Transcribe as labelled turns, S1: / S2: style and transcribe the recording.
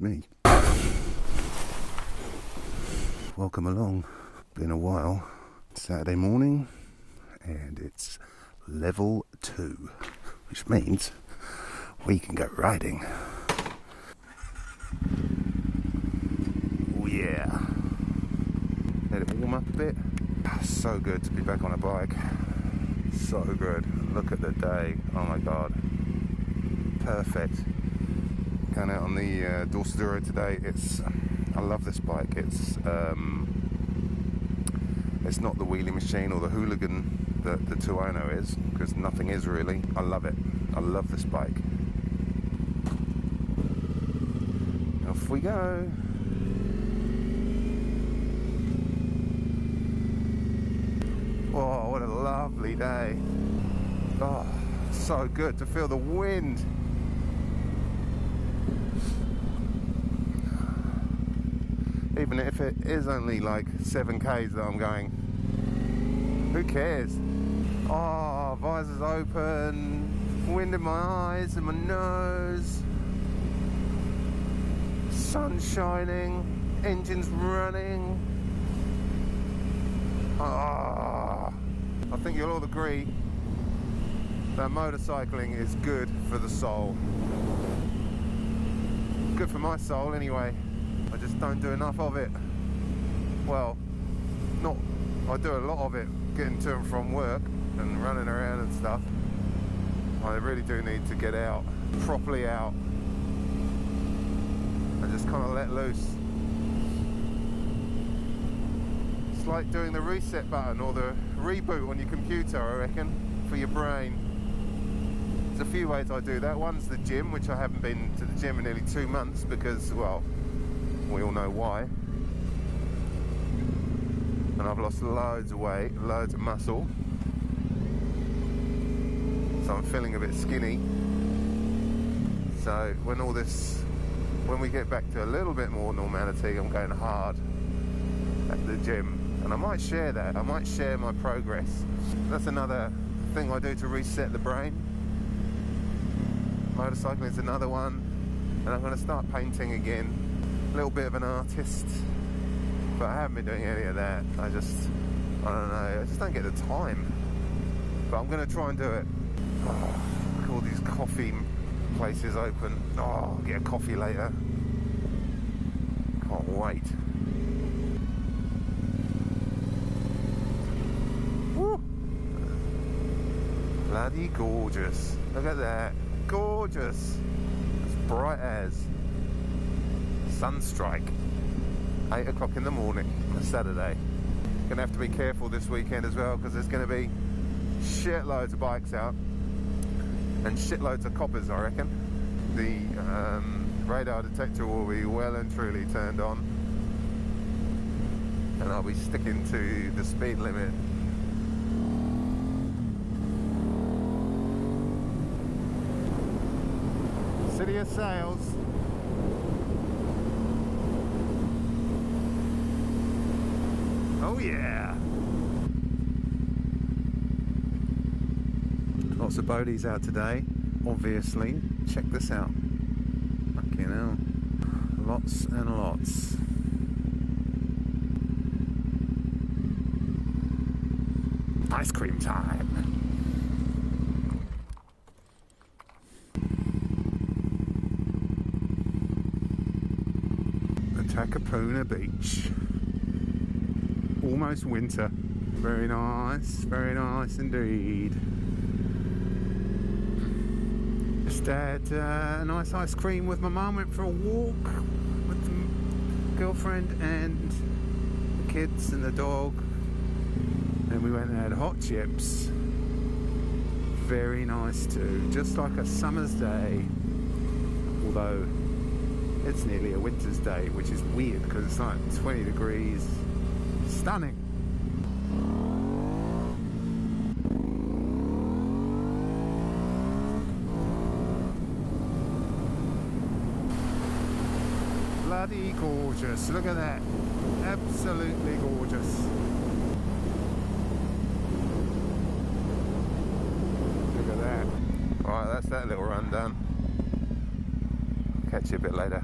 S1: me. Welcome along. Been a while. Saturday morning, and it's level 2, which means we can go riding. Oh yeah. Let it warm up a bit. So good to be back on a bike. So good. Look at the day. Oh my god. Perfect. Going out on the Dorsoduro today. I love this bike. It's not the wheelie machine or the hooligan that the Tuono is, because nothing is really. I love it. I love this bike. Off we go. Oh, what a lovely day. Oh, so good to feel the wind. Even if it is only like 7 k's that I'm going, who cares? Oh, visors open, wind in my eyes and my nose, sun shining, engines running. Oh, I think you'll all agree that motorcycling is good for the soul. Good for my soul anyway. I just don't do enough of it. Well, I do a lot of it getting to and from work and running around and stuff. I really do need to get out, properly out, and just kind of let loose. It's like doing the reset button or the reboot on your computer, I reckon, for your brain. There's a few ways I do that. One's the gym, which I haven't been to the gym in nearly 2 months because, well, we all know why. And I've lost loads of weight, loads of muscle. So I'm feeling a bit skinny. So when we get back to a little bit more normality, I'm going hard at the gym. And I might share that. I might share my progress. That's another thing I do to reset the brain. Motorcycling is another one. And I'm going to start painting again. A little bit of an artist, but I haven't been doing any of that. I don't know, I just don't get the time. But I'm going to try and do it. Oh, look at all these coffee places open. Oh, I'll get a coffee later. Can't wait. Woo! Bloody gorgeous. Look at that. Gorgeous. As bright as sunstrike. 8 o'clock in the morning on a Saturday. Gonna have to be careful this weekend as well, because there's gonna be shitloads of bikes out and shitloads of coppers, I reckon. The radar detector will be well and truly turned on, and I'll be sticking to the speed limit. City of Sails. Oh yeah! Lots of boadies out today, obviously. Check this out. Fucking hell. Lots and lots. Ice cream time! Takapuna Beach. Almost winter. Very nice indeed. Just had a nice ice cream with my mum. Went for a walk with the girlfriend and the kids and the dog, and we went and had hot chips. Very nice too, just like a summer's day, although it's nearly a winter's day, which is weird because it's like 20 degrees. Stunning. Bloody gorgeous. Look at that. Absolutely gorgeous. Look at that. Alright, that's that little run done. Catch you a bit later.